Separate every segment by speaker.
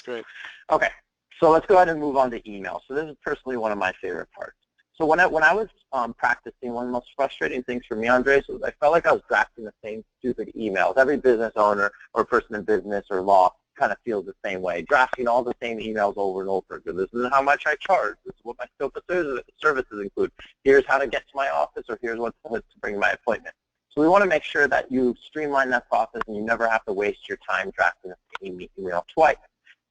Speaker 1: That's great.
Speaker 2: Okay, so let's go ahead and move on to email. So this is personally one of my favorite parts. So when I was practicing, one of the most frustrating things for me, Andres, was I felt like I was drafting the same stupid emails. Every business owner or person in business or law kind of feels the same way, drafting all the same emails over and over. This is how much I charge. This is what my scope of services include. Here's how to get to my office, or here's what to bring my appointment. So we want to make sure that you streamline that process and you never have to waste your time drafting the same email twice.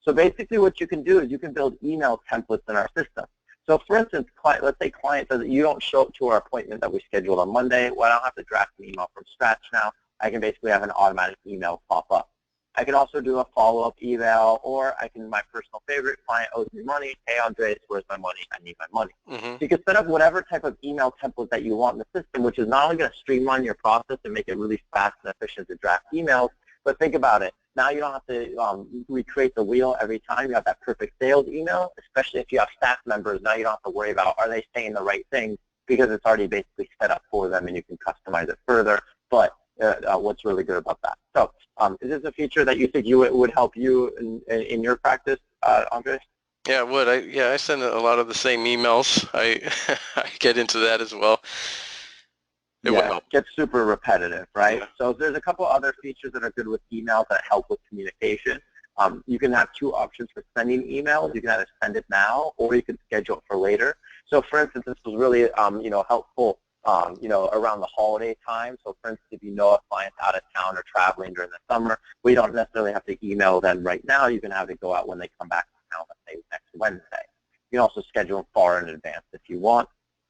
Speaker 2: So basically what you can do is you can build email templates in our system. So for instance, let's say client says that you don't show up to our appointment that we scheduled on Monday. Well, I don't have to draft an email from scratch now. I can basically have an automatic email pop up. I can also do a follow-up email, or I can, my personal favorite, client owes me money. Hey, Andres, where's my money? I need my money. So you can set up whatever type of email template that you want in the system, which is not only going to streamline your process and make it really fast and efficient to draft emails, but think about it. Now you don't have to recreate the wheel every time. You have that perfect sales email, especially if you have staff members. Now you don't have to worry about, are they saying the right things, because it's already basically set up for them and you can customize it further. But what's really good about that? So is this a feature that you think would help you in your practice, Andres?
Speaker 1: Yeah, it would. I send a lot of the same emails. I get into that as well. It would help.
Speaker 2: It gets super repetitive, right?
Speaker 1: Yeah.
Speaker 2: So there's a couple other features that are good with emails that help with communication. You can have two options for sending emails. You can either send it now, or you can schedule it for later. So for instance, this was really helpful around the holiday time. So for instance, if you know a client's out of town or traveling during the summer, we don't necessarily have to email them right now. You can have it go out when they come back to town, let's say next Wednesday. You can also schedule them far in advance if you want.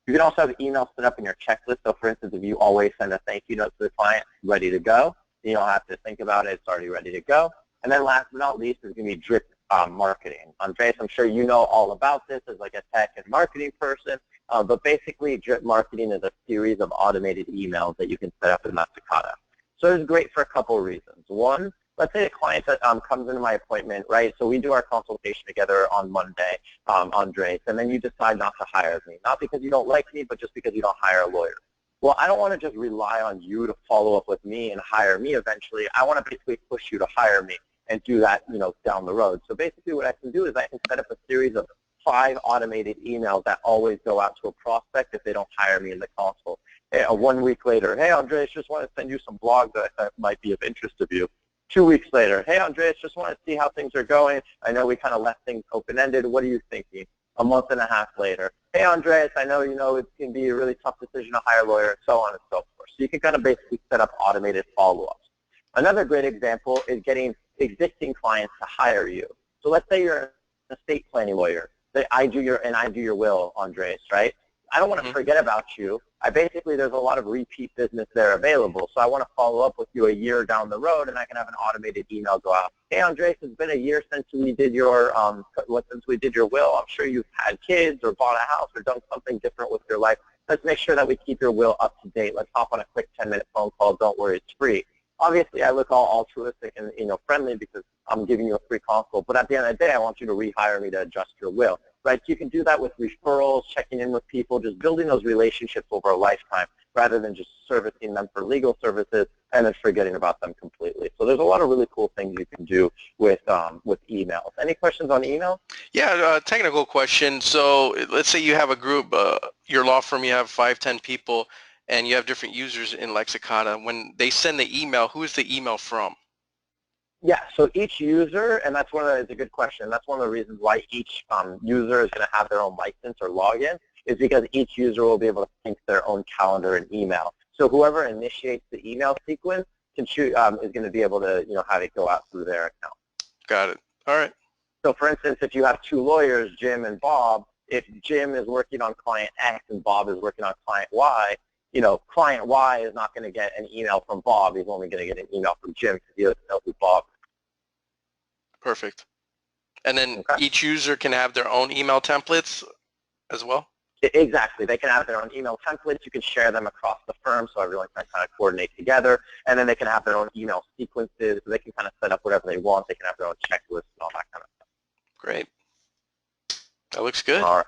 Speaker 2: You can also have emails set up in your checklist. So for instance, if you always send a thank you note to the client, ready to go, you don't have to think about it. It's already ready to go. And then last but not least is going to be drip marketing. Andres, I'm sure you know all about this as like a tech and marketing person. But basically, drip marketing is a series of automated emails that you can set up in Lexicata. So it's great for a couple of reasons. One, let's say a client that comes into my appointment, right? So we do our consultation together on Monday, Andres, and then you decide not to hire me. Not because you don't like me, but just because you don't hire a lawyer. Well, I don't want to just rely on you to follow up with me and hire me eventually. I want to basically push you to hire me and do that, down the road. So basically what I can do is I can set up a series of 5 automated emails that always go out to a prospect if they don't hire me in the consult. 1 week later, hey, Andres, just want to send you some blogs that I thought might be of interest to you. 2 weeks later, hey, Andres, just want to see how things are going. I know we kind of left things open-ended. What are you thinking? A month and a half later, hey, Andres, I know it can be a really tough decision to hire a lawyer, and so on and so forth. So you can kind of basically set up automated follow-ups. Another great example is getting existing clients to hire you. So let's say you're an estate planning lawyer. I do your will, Andres, right? I don't want to forget about you. There's a lot of repeat business there available, so I want to follow up with you a year down the road, and I can have an automated email go out. Hey, Andres, it's been a year since we did your will. I'm sure you've had kids or bought a house or done something different with your life. Let's make sure that we keep your will up to date. Let's hop on a quick 10-minute phone call. Don't worry, it's free. Obviously, I look all altruistic and friendly because I'm giving you a free consult, but at the end of the day, I want you to rehire me to adjust your will. Right? You can do that with referrals, checking in with people, just building those relationships over a lifetime rather than just servicing them for legal services and then forgetting about them completely. So there's a lot of really cool things you can do with emails. Any questions on email?
Speaker 1: Yeah, technical question. So let's say you have a group, your law firm, you have 5, 10 people, and you have different users in Lexicata. When they send the email, who is the email from?
Speaker 2: Yeah, so each user, and it's a good question. That's one of the reasons why each user is going to have their own license or login, is because each user will be able to sync their own calendar and email. So whoever initiates the email sequence is going to be able to have it go out through their account.
Speaker 1: Got it. All right.
Speaker 2: So for instance, if you have 2 lawyers, Jim and Bob, if Jim is working on client X and Bob is working on client Y, client Y is not going to get an email from Bob. He's only going to get an email from Jim because he doesn't know who Bob is.
Speaker 1: Perfect. And then each user can have their own email templates as well?
Speaker 2: Exactly. They can have their own email templates. You can share them across the firm so everyone can kind of coordinate together. And then they can have their own email sequences. So they can kind of set up whatever they want. They can have their own checklist and all that kind of stuff.
Speaker 1: Great. That looks good.
Speaker 2: All right.